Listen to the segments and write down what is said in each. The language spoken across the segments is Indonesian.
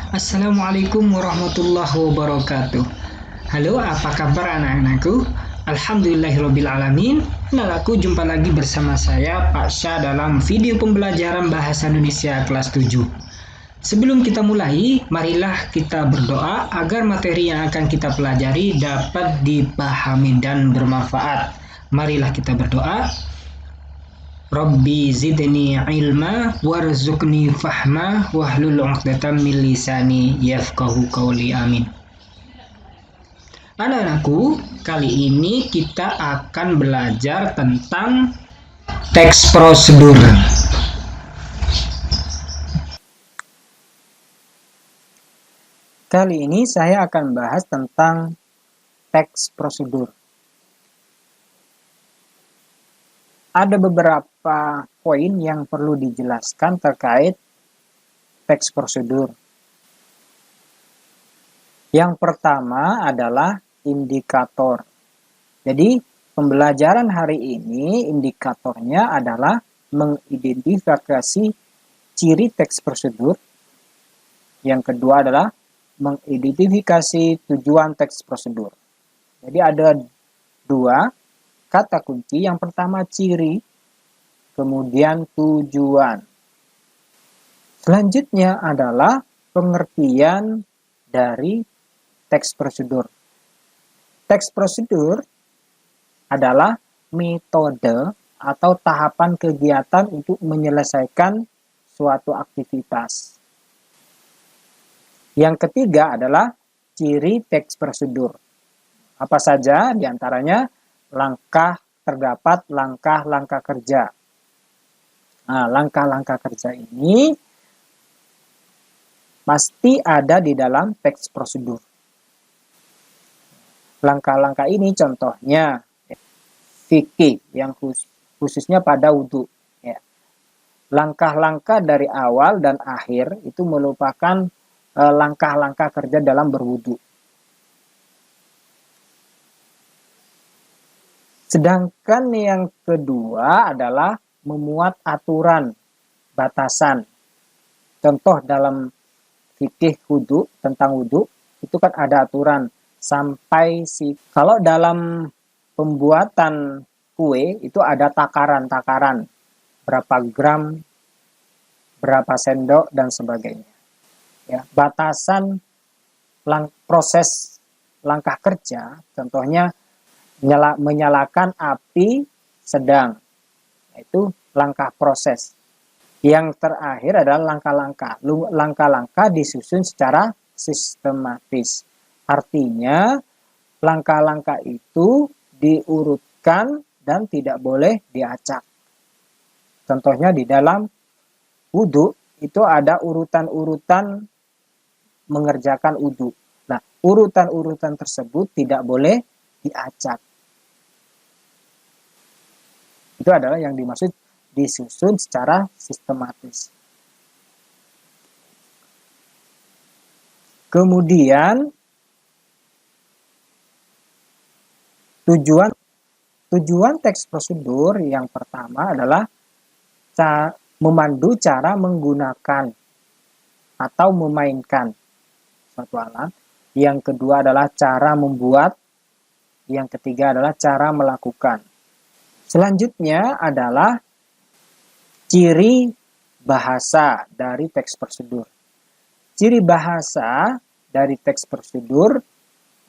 Assalamualaikum warahmatullahi wabarakatuh. Halo, apa kabar anak-anakku? Alhamdulillahirrabbilalamin. Aku jumpa lagi bersama saya Pak Syah dalam video pembelajaran Bahasa Indonesia kelas 7. Sebelum kita mulai, marilah kita berdoa agar materi yang akan kita pelajari dapat dipahami dan bermanfaat. Marilah kita berdoa. Rabbi zidni ilma warzuqni fahma wahlul 'uqdatam min lisani yafqahu qawli. Amin. Anak-anakku, kali ini kita akan belajar tentang teks prosedur. Kali ini saya akan bahas tentang teks prosedur. Ada beberapa poin yang perlu dijelaskan terkait teks prosedur. Yang pertama adalah indikator. Jadi, pembelajaran hari ini indikatornya adalah mengidentifikasi ciri teks prosedur. Yang kedua adalah mengidentifikasi tujuan teks prosedur. Jadi ada dua kata kunci, yang pertama ciri, kemudian tujuan. Selanjutnya adalah pengertian dari teks prosedur. Teks prosedur adalah metode atau tahapan kegiatan untuk menyelesaikan suatu aktivitas. Yang ketiga adalah ciri teks prosedur. Apa saja diantaranya? Terdapat langkah-langkah kerja. Nah, langkah-langkah kerja ini pasti ada di dalam teks prosedur. Langkah-langkah ini contohnya fikih yang khususnya pada wudhu. Langkah-langkah dari awal dan akhir itu merupakan langkah-langkah kerja dalam berwudhu. Sedangkan yang kedua adalah memuat aturan, batasan. Contoh dalam fikih wudhu, tentang wudhu, itu kan ada aturan sampai kalau dalam pembuatan kue itu ada takaran-takaran, berapa gram, berapa sendok, dan sebagainya. Ya, batasan proses langkah kerja, contohnya menyalakan api sedang, yaitu langkah proses. Yang terakhir adalah langkah-langkah. Langkah-langkah disusun secara sistematis. Artinya, langkah-langkah itu diurutkan dan tidak boleh diacak. Contohnya di dalam wudhu, itu ada urutan-urutan mengerjakan wudhu. Nah, urutan-urutan tersebut tidak boleh diacak. Itu adalah yang dimaksud disusun secara sistematis. Kemudian tujuan teks prosedur yang pertama adalah memandu cara menggunakan atau memainkan suatu alat. Yang kedua adalah cara membuat. Yang ketiga adalah cara melakukan. Selanjutnya adalah ciri bahasa dari teks prosedur. Ciri bahasa dari teks prosedur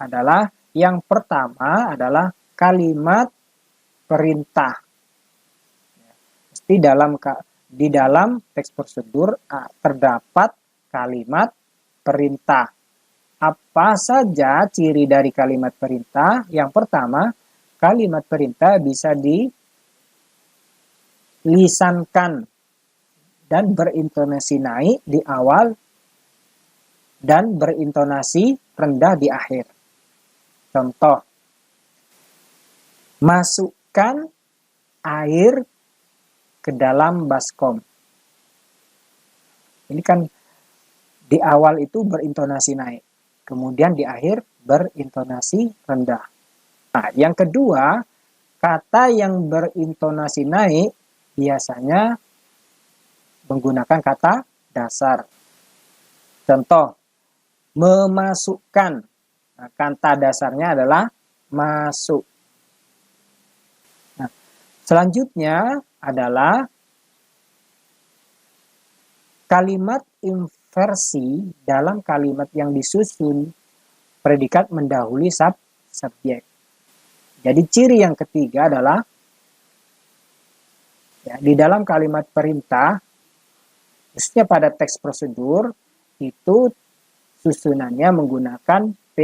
adalah yang pertama adalah kalimat perintah. Di dalam teks prosedur terdapat kalimat perintah. Apa saja ciri dari kalimat perintah? Yang pertama, kalimat perintah bisa dilisankan dan berintonasi naik di awal dan berintonasi rendah di akhir. Contoh, masukkan air ke dalam baskom. Ini kan di awal itu berintonasi naik, kemudian di akhir berintonasi rendah. Nah, yang kedua, kata yang berintonasi naik biasanya menggunakan kata dasar. Contoh, memasukkan. Nah, kata dasarnya adalah masuk. Nah, selanjutnya adalah kalimat inversi dalam kalimat yang disusun predikat mendahului subjek. Jadi ciri yang ketiga adalah di dalam kalimat perintah, khususnya pada teks prosedur, itu susunannya menggunakan P,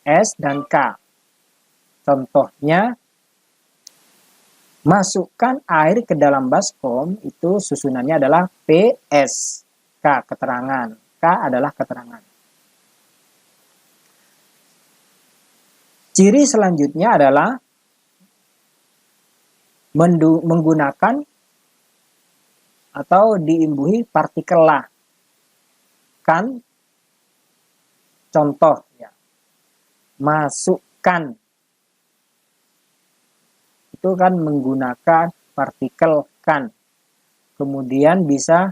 S, dan K. Contohnya, masukkan air ke dalam baskom, itu susunannya adalah P, S, K, keterangan. K adalah keterangan. Ciri selanjutnya adalah menggunakan atau diimbuhi partikel lah. Kan, contoh ya, masukkan itu kan menggunakan partikel kan. Kemudian bisa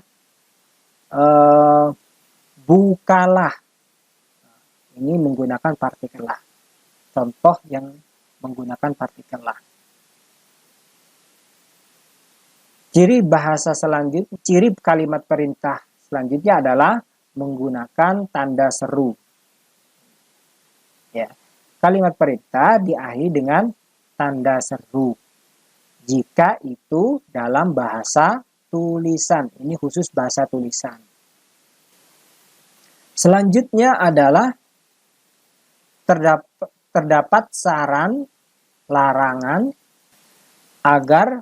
bukalah, ini menggunakan partikel lah. Contoh yang menggunakan partikel lah. Ciri bahasa selanjutnya, ciri kalimat perintah selanjutnya adalah menggunakan tanda seru. Ya, kalimat perintah diakhiri dengan tanda seru. Jika itu dalam bahasa tulisan, ini khusus bahasa tulisan. Selanjutnya adalah terdapat saran, larangan agar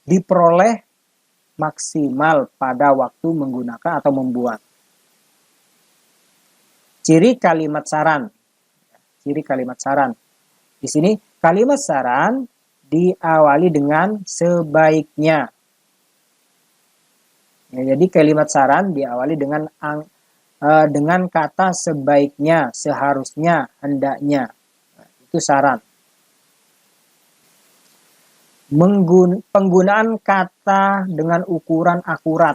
diperoleh maksimal pada waktu menggunakan atau membuat. Ciri kalimat saran. Ciri kalimat saran. Di sini kalimat saran diawali dengan sebaiknya. Ya, jadi kalimat saran diawali dengan kata sebaiknya, seharusnya, hendaknya. Nah, itu saran. Penggunaan kata dengan ukuran akurat.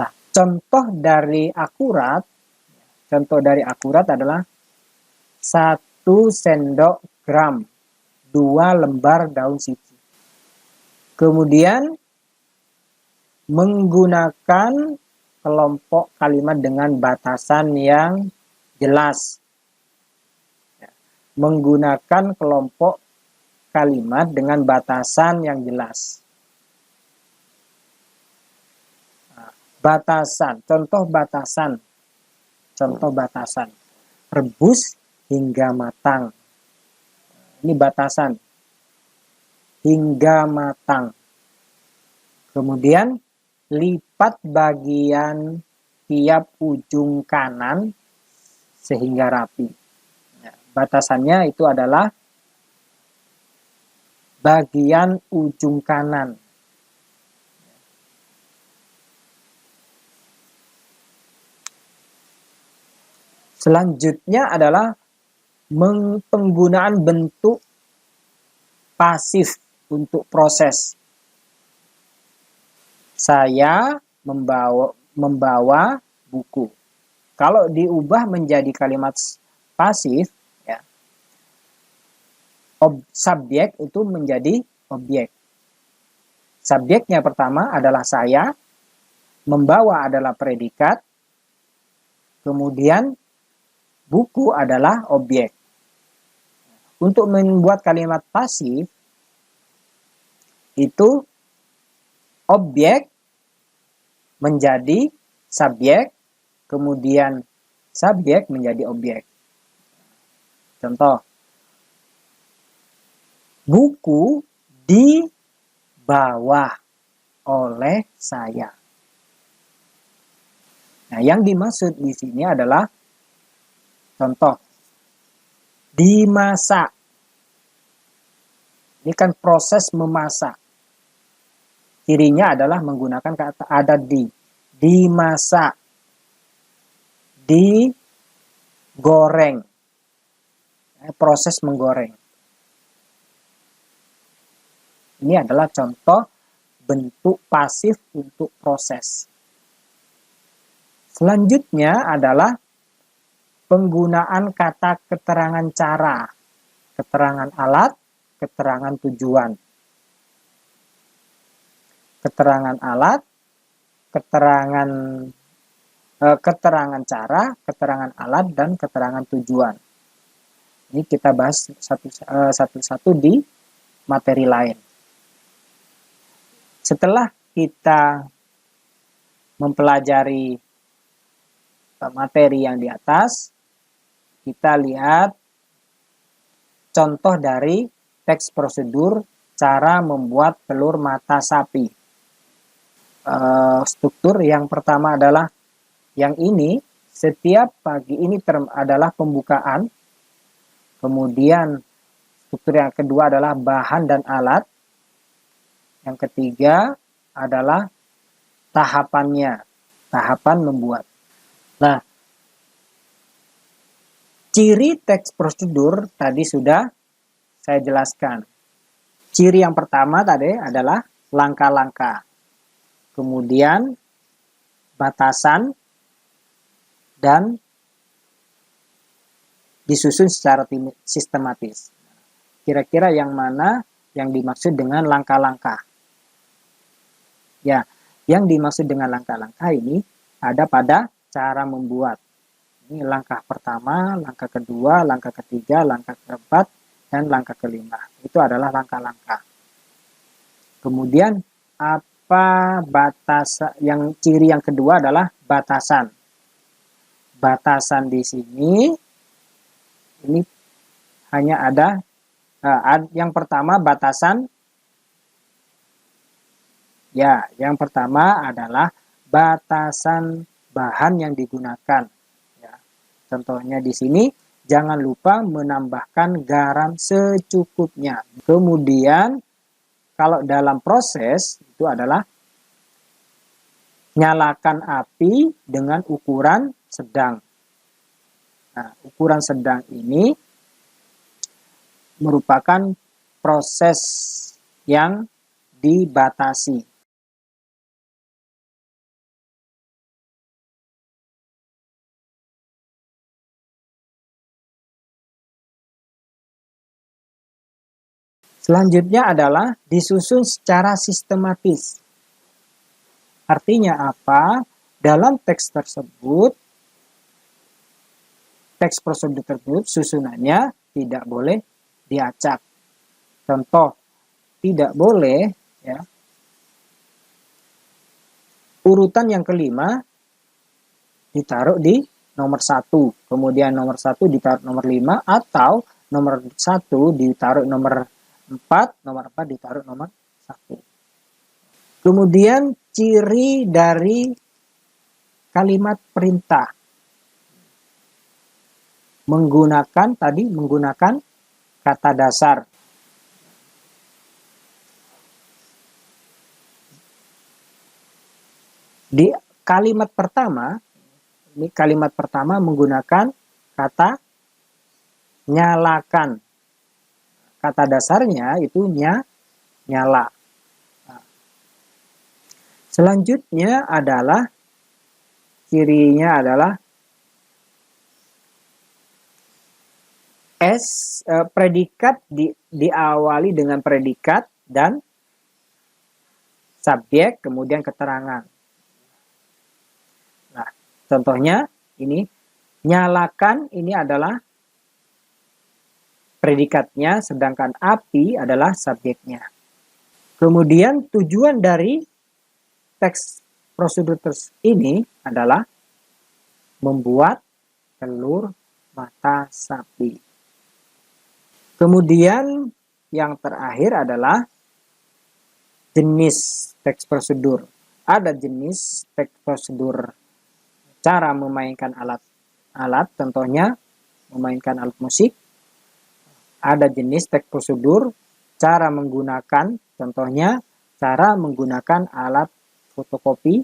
Nah, contoh dari akurat adalah 1 sendok gram, 2 lembar daun siji. Kemudian menggunakan kelompok kalimat dengan batasan yang jelas. Menggunakan kelompok kalimat dengan batasan yang jelas. Batasan, contoh batasan. Rebus hingga matang. Ini batasan. Hingga matang. Kemudian lipat bagian tiap ujung kanan sehingga rapi. Batasannya itu adalah bagian ujung kanan. Selanjutnya adalah penggunaan bentuk pasif untuk proses. Saya membawa buku. Kalau diubah menjadi kalimat pasif, subjek itu menjadi objek. Subjeknya pertama adalah saya, membawa adalah predikat, kemudian buku adalah objek. Untuk membuat kalimat pasif, itu objek menjadi subjek, kemudian subjek menjadi objek. Contoh, buku dibawa oleh saya. Nah, yang dimaksud di sini adalah contoh dimasak. Ini kan proses memasak. Cirinya adalah menggunakan kata ada di. Dimasak. Digoreng. Proses menggoreng. Ini adalah contoh bentuk pasif untuk proses. Selanjutnya adalah penggunaan kata keterangan cara, keterangan alat, keterangan tujuan. Keterangan alat, keterangan cara, keterangan alat, dan keterangan tujuan. Ini kita bahas satu-satu di materi lain. Setelah kita mempelajari materi yang di atas, kita lihat contoh dari teks prosedur cara membuat telur mata sapi. Struktur yang pertama adalah yang ini, setiap pagi ini adalah pembukaan. Kemudian struktur yang kedua adalah bahan dan alat. Yang ketiga adalah tahapannya, tahapan membuat. Nah, ciri teks prosedur tadi sudah saya jelaskan. Ciri yang pertama tadi adalah langkah-langkah. Kemudian batasan dan disusun secara sistematis. Kira-kira yang mana yang dimaksud dengan langkah-langkah? Ya, yang dimaksud dengan langkah-langkah ini ada pada cara membuat. Ini langkah pertama, langkah kedua, langkah ketiga, langkah keempat, dan langkah kelima. Itu adalah langkah-langkah. Kemudian apa batasan? Yang ciri yang kedua adalah batasan. Batasan di sini ini hanya ada yang pertama batasan. Ya, yang pertama adalah batasan bahan yang digunakan. Ya, contohnya di sini jangan lupa menambahkan garam secukupnya. Kemudian kalau dalam proses itu adalah nyalakan api dengan ukuran sedang. Nah, ukuran sedang ini merupakan proses yang dibatasi. Selanjutnya adalah disusun secara sistematis. Artinya apa? Dalam teks tersebut, teks prosedur tersebut susunannya tidak boleh diacak. Contoh, tidak boleh ya, urutan yang kelima ditaruh di nomor 1, kemudian nomor 1 ditaruh nomor 5, atau nomor 1 ditaruh nomor 4, nomor 4 ditaruh nomor 1. Kemudian ciri dari kalimat perintah. Menggunakan kata dasar. Di kalimat pertama, ini kalimat pertama menggunakan kata nyalakan. Kata dasarnya itu nyala. Nah, selanjutnya adalah cirinya adalah predikat diawali dengan predikat dan subjek, kemudian keterangan. Nah, contohnya ini nyalakan ini adalah predikatnya, sedangkan api adalah subjeknya. Kemudian tujuan dari teks prosedur ini adalah membuat telur mata sapi. Kemudian yang terakhir adalah jenis teks prosedur. Ada jenis teks prosedur cara memainkan alat, contohnya memainkan alat musik. Ada jenis teks prosedur cara menggunakan, contohnya cara menggunakan alat fotokopi.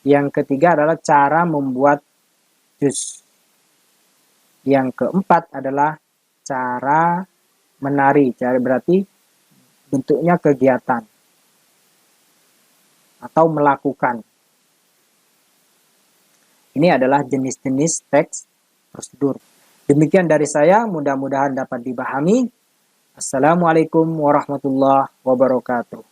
Yang ketiga adalah cara membuat jus. Yang keempat adalah cara menari, berarti bentuknya kegiatan atau melakukan. Ini adalah jenis-jenis teks prosedur. Demikian dari saya, mudah-mudahan dapat dipahami. Assalamualaikum warahmatullahi wabarakatuh.